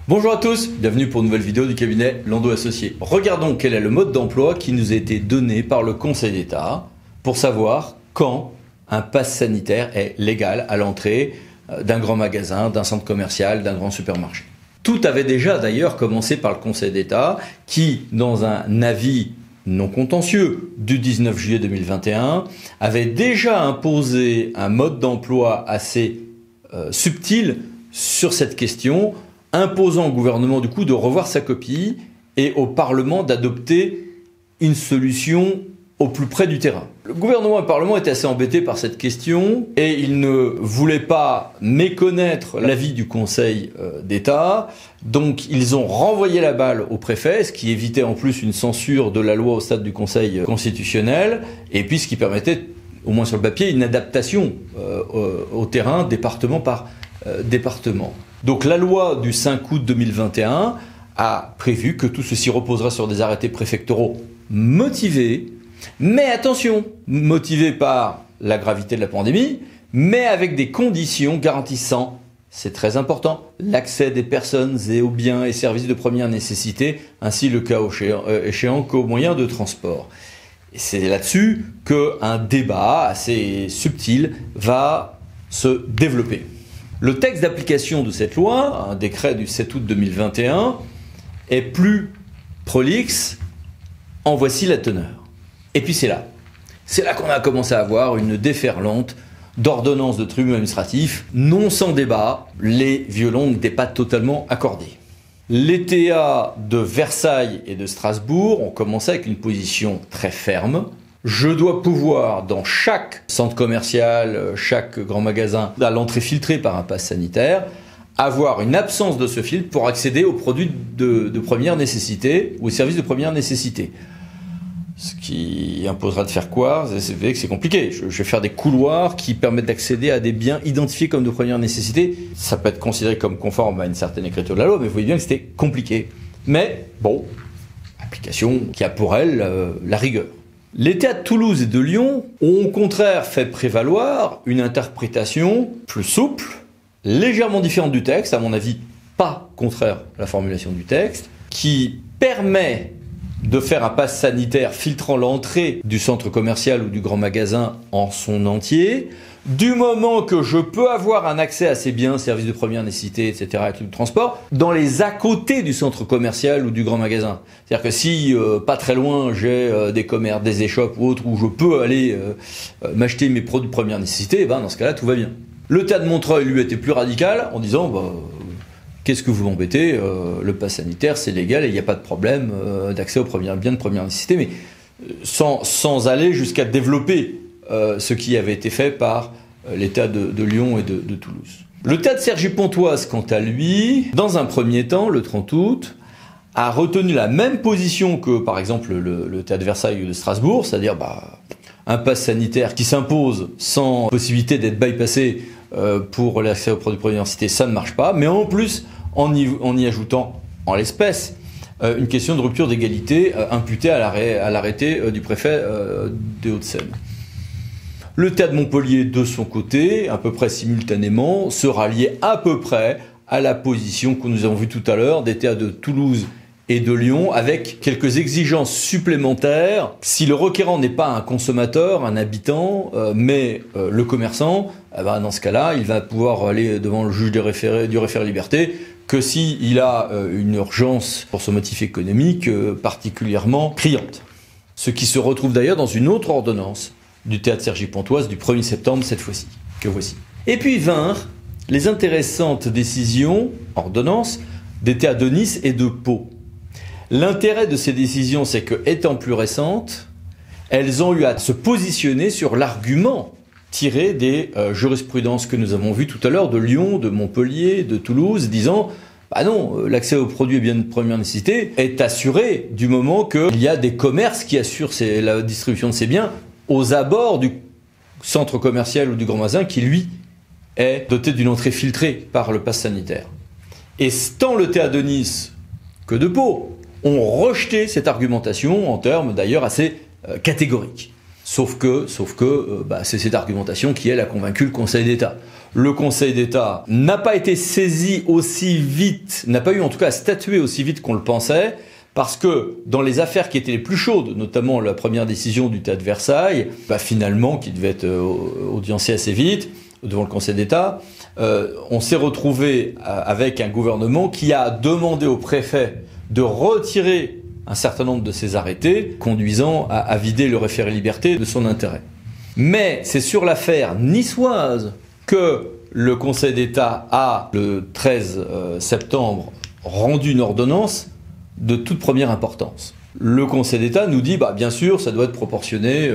Bonjour à tous, bienvenue pour une nouvelle vidéo du cabinet Landau Associés. Regardons quel est le mode d'emploi qui nous a été donné par le Conseil d'État pour savoir quand un pass sanitaire est légal à l'entrée d'un grand magasin, d'un centre commercial, d'un grand supermarché. Tout avait déjà d'ailleurs commencé par le Conseil d'État qui, dans un avis non contentieux du 19 juillet 2021, avait déjà imposé un mode d'emploi assez subtil sur cette question, imposant au gouvernement du coup de revoir sa copie et au Parlement d'adopter une solution au plus près du terrain. Le gouvernement et le Parlement étaient assez embêtés par cette question et ils ne voulaient pas méconnaître l'avis du Conseil d'État, donc ils ont renvoyé la balle au préfet, ce qui évitait en plus une censure de la loi au stade du Conseil constitutionnel et puis ce qui permettait, au moins sur le papier, une adaptation au terrain, département par département. Donc la loi du 5 août 2021 a prévu que tout ceci reposera sur des arrêtés préfectoraux motivés, mais attention, motivés par la gravité de la pandémie, mais avec des conditions garantissant, c'est très important, l'accès des personnes et aux biens et services de première nécessité, ainsi le cas échéant qu'aux moyens de transport. Et c'est là-dessus qu'un débat assez subtil va se développer. Le texte d'application de cette loi, un décret du 7 août 2021, est plus prolixe. En voici la teneur. Et puis c'est là qu'on a commencé à avoir une déferlante d'ordonnances de tribunaux administratifs, non sans débat. Les violons n'étaient pas totalement accordés. Les TA de Versailles et de Strasbourg ont commencé avec une position très ferme. Je dois pouvoir, dans chaque centre commercial, chaque grand magasin, à l'entrée filtrée par un pass sanitaire, avoir une absence de ce filtre pour accéder aux produits de première nécessité ou aux services de première nécessité. Ce qui imposera de faire quoi? C'est vrai que c'est compliqué. Je vais faire des couloirs qui permettent d'accéder à des biens identifiés comme de première nécessité. Ça peut être considéré comme conforme à une certaine écriture de la loi, mais vous voyez bien que c'était compliqué. Mais bon, application qui a pour elle la rigueur. Les TA de Toulouse et de Lyon ont au contraire fait prévaloir une interprétation plus souple, légèrement différente du texte, à mon avis pas contraire à la formulation du texte, qui permet de faire un pass sanitaire filtrant l'entrée du centre commercial ou du grand magasin en son entier, du moment que je peux avoir un accès à ces biens, services de première nécessité, etc., avec le transport, dans les à côté du centre commercial ou du grand magasin. C'est-à-dire que si, pas très loin, j'ai des commerces, des échoppes ou autres, où je peux aller m'acheter mes produits de première nécessité, ben, dans ce cas-là, tout va bien. Le TA de Montreuil, lui, était plus radical, en disant, qu'est-ce que vous m'embêtez, le pass sanitaire, c'est légal et il n'y a pas de problème d'accès aux biens de première nécessité, mais sans aller jusqu'à développer ce qui avait été fait par l'État de Lyon et de Toulouse. Le TA de Cergy-Pontoise, quant à lui, dans un premier temps, le 30 août, a retenu la même position que, par exemple, le TA de Versailles ou de Strasbourg, c'est-à-dire un pass sanitaire qui s'impose sans possibilité d'être bypassé pour l'accès aux produits de première nécessité, ça ne marche pas, mais en plus, en y ajoutant, en l'espèce, une question de rupture d'égalité imputée à l'arrêté du préfet des Hauts-de-Seine. Le TA de Montpellier, de son côté, à peu près simultanément, se ralliait à peu près à la position que nous avons vue tout à l'heure des TA de Toulouse et de Lyon, avec quelques exigences supplémentaires. Si le requérant n'est pas un consommateur, un habitant, mais le commerçant, dans ce cas-là, il va pouvoir aller devant le juge du référé liberté que s'il a une urgence pour ce motif économique particulièrement criante. Ce qui se retrouve d'ailleurs dans une autre ordonnance du TA de Cergy-Pontoise du 1er septembre cette fois-ci, que voici. Et puis vinrent les intéressantes décisions, ordonnances, des TA de Nice et de Pau. L'intérêt de ces décisions, c'est que, étant plus récentes, elles ont eu à se positionner sur l'argument tiré des jurisprudences que nous avons vues tout à l'heure de Lyon, de Montpellier, de Toulouse, disant non, l'accès aux produits et biens de première nécessité est assuré du moment qu'il y a des commerces qui assurent la distribution de ces biens aux abords du centre commercial ou du grand magasin qui, lui, est doté d'une entrée filtrée par le pass sanitaire. Et tant le TA de Nice que de Pau ont rejeté cette argumentation en termes d'ailleurs assez catégoriques. Sauf que c'est cette argumentation qui, elle, a convaincu le Conseil d'État. le Conseil d'État n'a pas été saisi aussi vite, n'a pas eu en tout cas à statuer aussi vite qu'on le pensait, parce que dans les affaires qui étaient les plus chaudes, notamment la première décision du Théâtre de Versailles, finalement, qui devait être audiencée assez vite devant le Conseil d'État, on s'est retrouvé avec un gouvernement qui a demandé au préfet de retirer un certain nombre de ces arrêtés, conduisant à vider le référé-liberté de son intérêt. Mais c'est sur l'affaire niçoise que le Conseil d'État a, le 13 septembre, rendu une ordonnance de toute première importance. Le Conseil d'État nous dit, bien sûr, ça doit être proportionné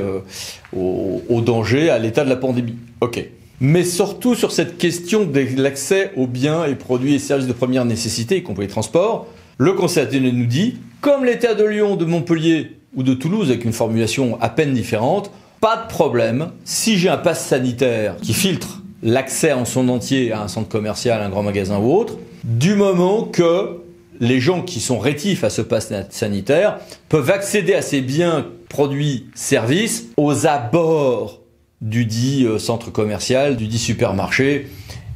au danger, à l'état de la pandémie. Ok. Mais surtout sur cette question de l'accès aux biens et produits et services de première nécessité, y compris les transports, le Conseil d'État nous dit, comme l'État de Lyon, de Montpellier ou de Toulouse, avec une formulation à peine différente, pas de problème, si j'ai un pass sanitaire qui filtre l'accès en son entier à un centre commercial, un grand magasin ou autre, du moment que les gens qui sont rétifs à ce pass sanitaire peuvent accéder à ces biens, produits, services aux abords du dit centre commercial, du dit supermarché,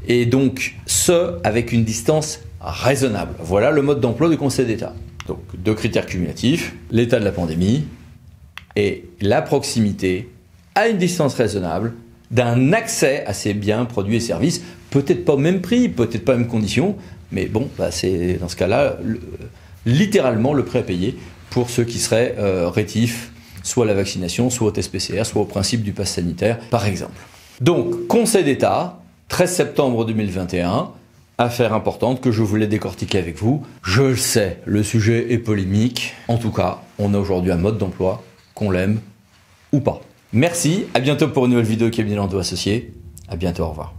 et donc ce, avec une distance raisonnable. Voilà le mode d'emploi du Conseil d'État. Donc, 2 critères cumulatifs, l'état de la pandémie et la proximité à une distance raisonnable d'un accès à ces biens, produits et services, peut-être pas au même prix, peut-être pas aux mêmes conditions, mais bon, c'est dans ce cas-là, littéralement le prix à payer pour ceux qui seraient rétifs, soit à la vaccination, soit au test PCR, soit au principe du pass sanitaire, par exemple. Donc, Conseil d'État, 13 septembre 2021, affaire importante que je voulais décortiquer avec vous. Je le sais, le sujet est polémique. En tout cas, on a aujourd'hui un mode d'emploi, qu'on l'aime ou pas. Merci, à bientôt pour une nouvelle vidéo Cabinet Landau Associés. À bientôt, au revoir.